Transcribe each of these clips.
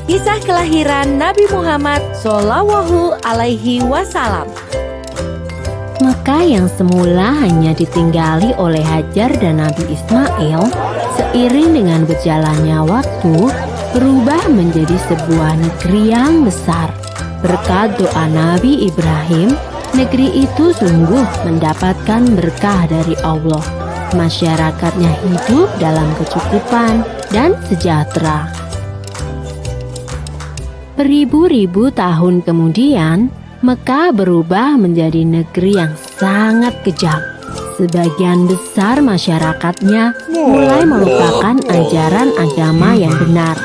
Kisah kelahiran Nabi Muhammad Shallallahu Alaihi Wasallam. Mekah yang semula hanya ditinggali oleh Hajar dan Nabi Ismail, seiring dengan berjalannya waktu, berubah menjadi sebuah negeri yang besar. Berkat doa Nabi Ibrahim, negeri itu sungguh mendapatkan berkah dari Allah. Masyarakatnya hidup dalam kecukupan dan sejahtera. Beribu-ribu tahun kemudian, Mekah berubah menjadi negeri yang sangat kejam. Sebagian besar masyarakatnya mulai melupakan ajaran agama yang benar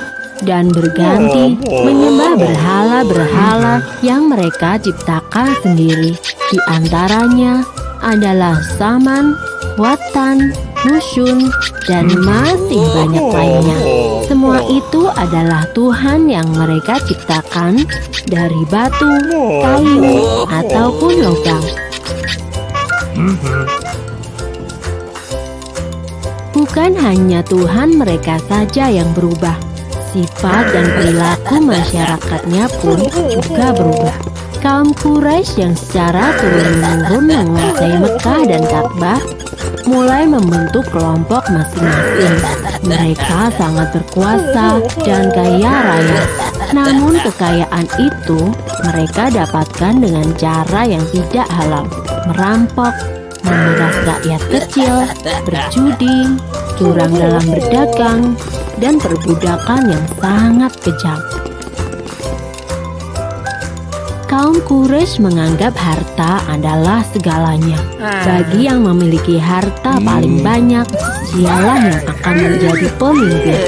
dan berganti menyembah berhala-berhala yang mereka ciptakan sendiri. Di antaranya adalah Saman, Watan, Nusyun, dan masih banyak lainnya. Semua itu adalah Tuhan yang mereka ciptakan dari batu, kayu, ataupun logam. Bukan hanya Tuhan mereka saja yang berubah, sifat dan perilaku masyarakatnya pun juga berubah. Kaum Quraisy yang secara turun-temurun menguasai Mekah dan Ka'bah mulai membentuk kelompok masing-masing. Mereka sangat berkuasa dan kaya raya. Namun kekayaan itu mereka dapatkan dengan cara yang tidak halal. Merampok, memeras rakyat kecil, berjudi, curang dalam berdagang, dan perbudakan yang sangat kejam. Kaum Quraisy menganggap harta adalah segalanya. Bagi yang memiliki harta paling banyak, dialah yang akan menjadi pemimpin.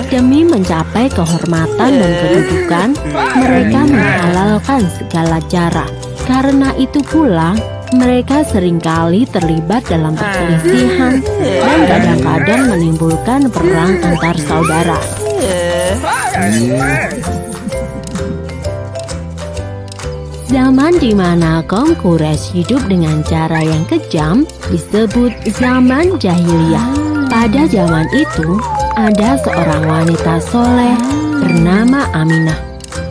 Demi mencapai kehormatan dan kedudukan, mereka menghalalkan segala cara. Karena itu pula, mereka seringkali terlibat dalam perselisihan dan kadang-kadang menimbulkan perang antar saudara. Zaman di mana kaum Quraisy hidup dengan cara yang kejam disebut zaman jahiliyah. Pada zaman itu, ada seorang wanita soleh bernama Aminah.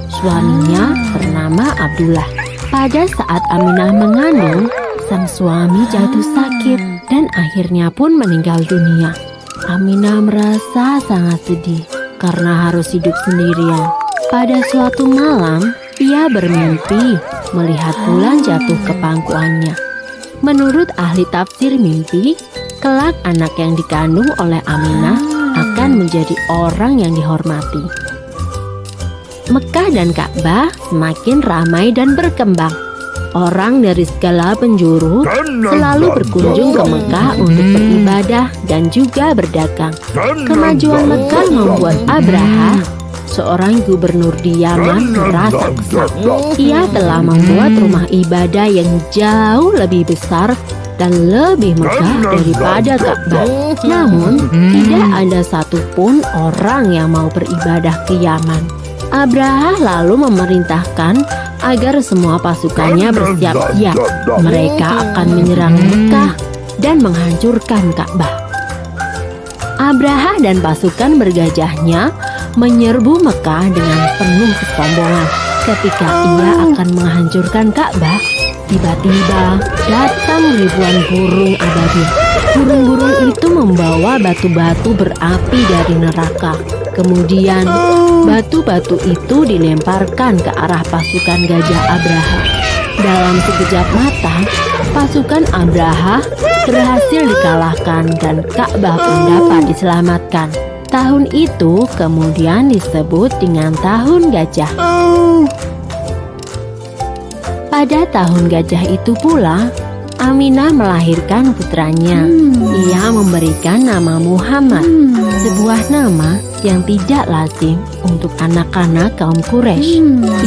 Suaminya bernama Abdullah. Pada saat Aminah mengandung, sang suami jatuh sakit dan akhirnya pun meninggal dunia. Aminah merasa sangat sedih karena harus hidup sendirian. Pada suatu malam, ia bermimpi melihat bulan jatuh ke pangkuannya. Menurut ahli tafsir mimpi, kelak anak yang dikandung oleh Aminah akan menjadi orang yang dihormati. Mekah dan Ka'bah semakin ramai dan berkembang. Orang dari segala penjuru selalu berkunjung ke Mekah untuk beribadah dan juga berdagang. Kemajuan Mekah membuat Abraha, seorang gubernur di Yaman, merasa kesal. Ia telah membuat rumah ibadah yang jauh lebih besar dan lebih megah daripada Ka'bah. Namun, tidak ada satupun orang yang mau beribadah ke Yaman. Abraha lalu memerintahkan agar semua pasukannya bersiap-siap. Mereka akan menyerang Mekah dan menghancurkan Ka'bah. Abraha dan pasukan bergajahnya menyerbu Mekah dengan penuh kesombongan. Ketika ia akan menghancurkan Ka'bah, tiba-tiba datang ribuan burung ababil. Burung-burung itu membawa batu-batu berapi dari neraka. Kemudian batu-batu itu dilemparkan ke arah pasukan gajah Abraha. Dalam sekejap mata, pasukan Abraha berhasil dikalahkan dan Ka'bah pun dapat diselamatkan. Tahun itu kemudian disebut dengan Tahun Gajah. Pada Tahun Gajah itu pula, Aminah melahirkan putranya. Ia memberikan nama Muhammad, sebuah nama yang tidak lazim untuk anak-anak kaum Quraisy.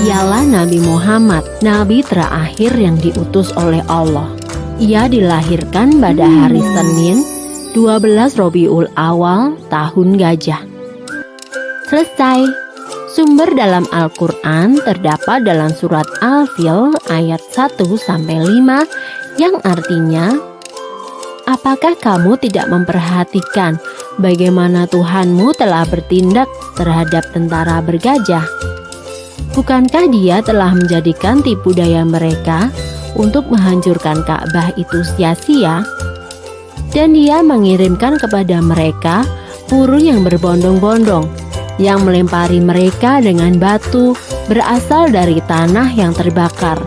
Ialah Nabi Muhammad, nabi terakhir yang diutus oleh Allah. Ia dilahirkan pada hari Senin, 12 Rabiul Awal, Tahun Gajah. Selesai. Sumber dalam Al-Quran terdapat dalam surat Al-Fil ayat 1-5 yang artinya, Apakah kamu tidak memperhatikan bagaimana Tuhanmu telah bertindak terhadap tentara bergajah? Bukankah Dia telah menjadikan tipu daya mereka untuk menghancurkan Ka'bah itu sia-sia? Dan Dia mengirimkan kepada mereka burung yang berbondong-bondong, yang melempari mereka dengan batu berasal dari tanah yang terbakar.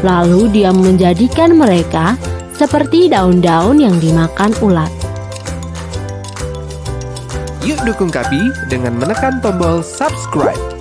Lalu Dia menjadikan mereka seperti daun-daun yang dimakan ulat. Yuk dukung Kapi dengan menekan tombol subscribe.